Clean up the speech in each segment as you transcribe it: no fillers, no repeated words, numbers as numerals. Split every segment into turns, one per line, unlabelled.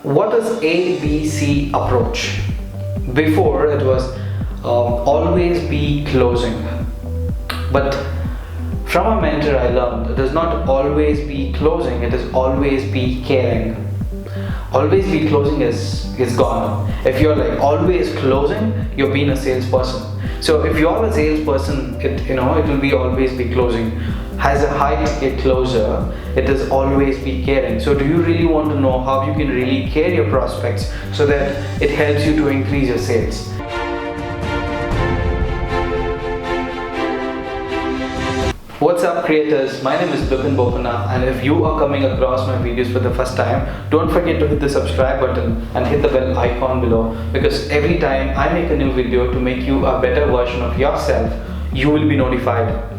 What is ABC approach? Before it was always be closing, but from a mentor I learned it is not always be closing, it is always be caring. Always be closing is gone. If you're like always closing, you're being a salesperson. So if you're a salesperson, it will be always be closing. Has a high ticket closer, it is always be caring. So do you really want to know how you can really care your prospects so that it helps you to increase your sales? What's up creators, my name is Bipin Bopana, and if you are coming across my videos for the first time, don't forget to hit the subscribe button and hit the bell icon below, because every time I make a new video to make you a better version of yourself, you will be notified.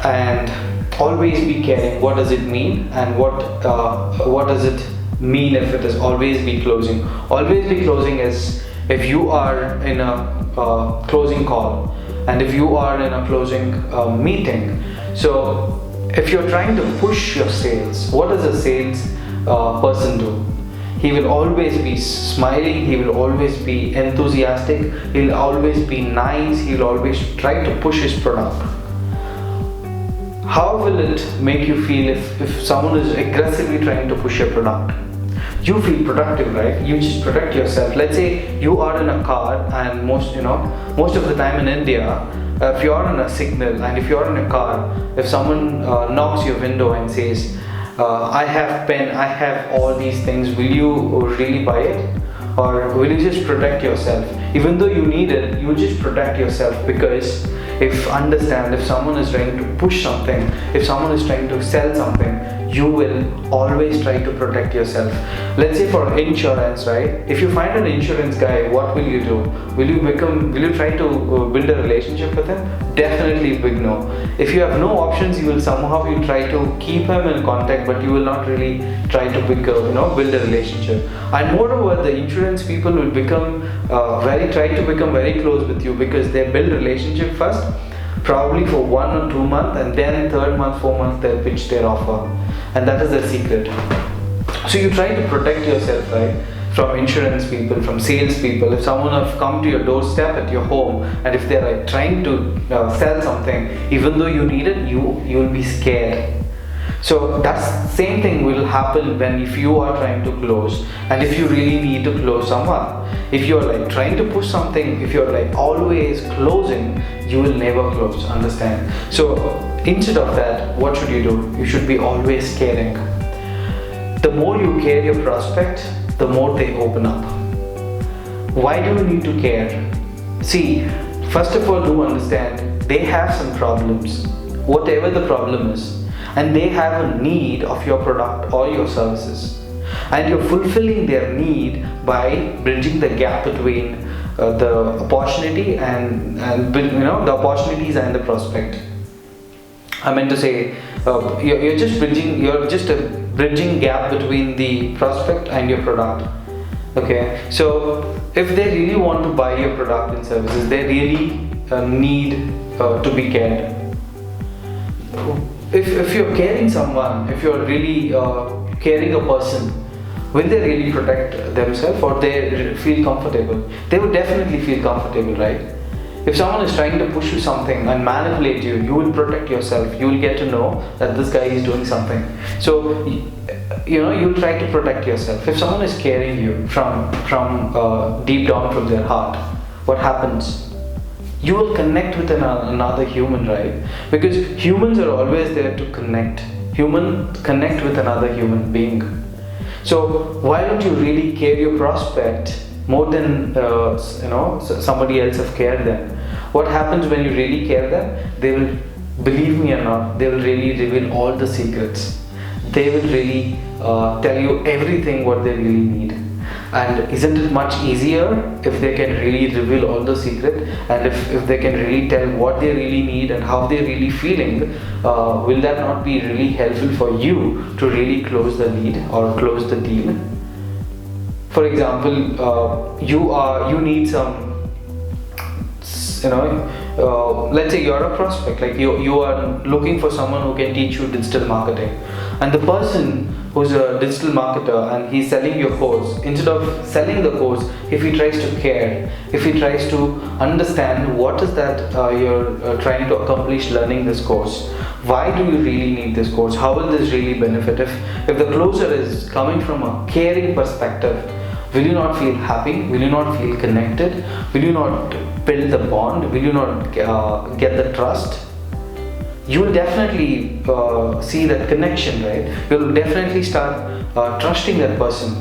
And always be caring. What does it mean, and what does it mean if it is always be closing? Always be closing is if you are in a closing call, and if you are in a closing meeting. So if you're trying to push your sales, what does a sales person do? He will always be smiling, he will always be enthusiastic, he'll always be nice, he'll always try to push his product. How will it make you feel if someone is aggressively trying to push your product? You feel productive, right? You just protect yourself. Let's say you are in a car, and most of the time in India, if you are on a signal and if you are in a car, if someone knocks your window and says, I have pen, I have all these things, will you really buy it? Or will you just protect yourself? Even though you need it, you just protect yourself, because if someone is trying to push something, if someone is trying to sell something, you will always try to protect yourself. Let's say for insurance, right? If you find an insurance guy, what will you do? Will you try to build a relationship with him? Definitely big no. If you have no options, you will try to keep him in contact, but you will not really try to build a relationship. And moreover, the insurance people will try to become very close with you, because they build relationship first, probably for 1 or 2 months, and then 3rd month, 4th month they'll pitch their offer, and that is the secret. So you try to protect yourself, right, from insurance people, from sales people. If someone have come to your doorstep at your home, and if they're like trying to sell something, even though you need it, you will be scared. So that's same thing will happen if you are trying to close, and if you really need to close someone. If you're like trying to push something, if you're like always closing, you will never close, understand? So instead of that, what should you do? You should be always caring. The more you care your prospect, the more they open up. Why do you need to care? See, first of all, do understand they have some problems, whatever the problem is, and they have a need of your product or your services, and you're fulfilling their need by bridging the gap between the opportunity and the opportunities and the prospect. I meant to say you're just a bridging gap between the prospect and your product. Okay, so if they really want to buy your product and services, they really need to be cared. If you're caring someone, if you're really caring a person, will they really protect themselves, or they feel comfortable? They would definitely feel comfortable, right? If someone is trying to push you something and manipulate you, you will protect yourself. You will get to know that this guy is doing something. So you'll try to protect yourself. If someone is caring you from deep down from their heart, what happens? You will connect with another human, right? Because humans are always there to connect. Humans connect with another human being. So why don't you really care your prospect more than somebody else have cared them? What happens when you really care them? They will, believe me or not, they will really reveal all the secrets. They will really tell you everything what they really need. And isn't it much easier if they can really reveal all the secret, and if they can really tell what they really need and how they're really feeling? Will that not be really helpful for you to really close the lead or close the deal? For example, you need some let's say you're a prospect, like you are looking for someone who can teach you digital marketing, and the person who's a digital marketer and he's selling your course, instead of selling the course, if he tries to care, if he tries to understand what is that you're trying to accomplish learning this course, why do you really need this course, how will this really benefit, if the closer is coming from a caring perspective, will you not feel happy, will you not feel connected, will you not build the bond, will you not get the trust? You will definitely see that connection, right? You'll definitely start trusting that person.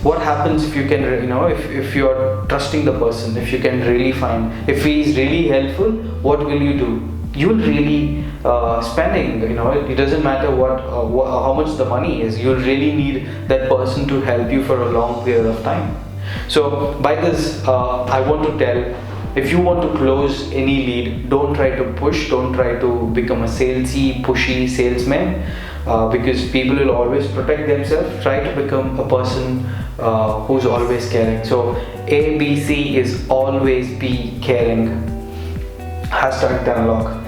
What happens if you can, if you're trusting the person, if you can really find, if he is really helpful, what will you do? You'll really spending, it doesn't matter how much the money is, you'll really need that person to help you for a long period of time. So by this, I want to tell, if you want to close any lead, don't try to push, don't try to become a salesy, pushy salesman, because people will always protect themselves. Try to become a person who's always caring. So ABC is always be caring. #Dialogue.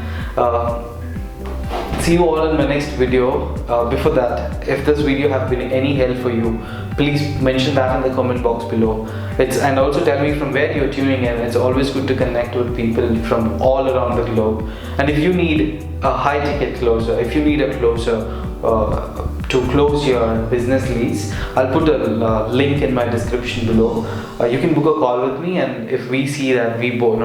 See you all in my next video. Before that, if this video have been any help for you, please mention that in the comment box below. And also tell me from where you're tuning in. It's always good to connect with people from all around the globe. And if you need a high ticket closer, if you need a closer to close your business leads, I'll put a link in my description below. You can book a call with me, and if we see that we both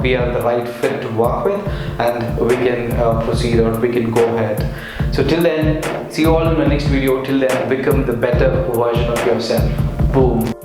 we are the right fit to work with, and we can proceed, or we can go ahead. So till then, see you all in my next video. Till then, become the better version of yourself. Boom.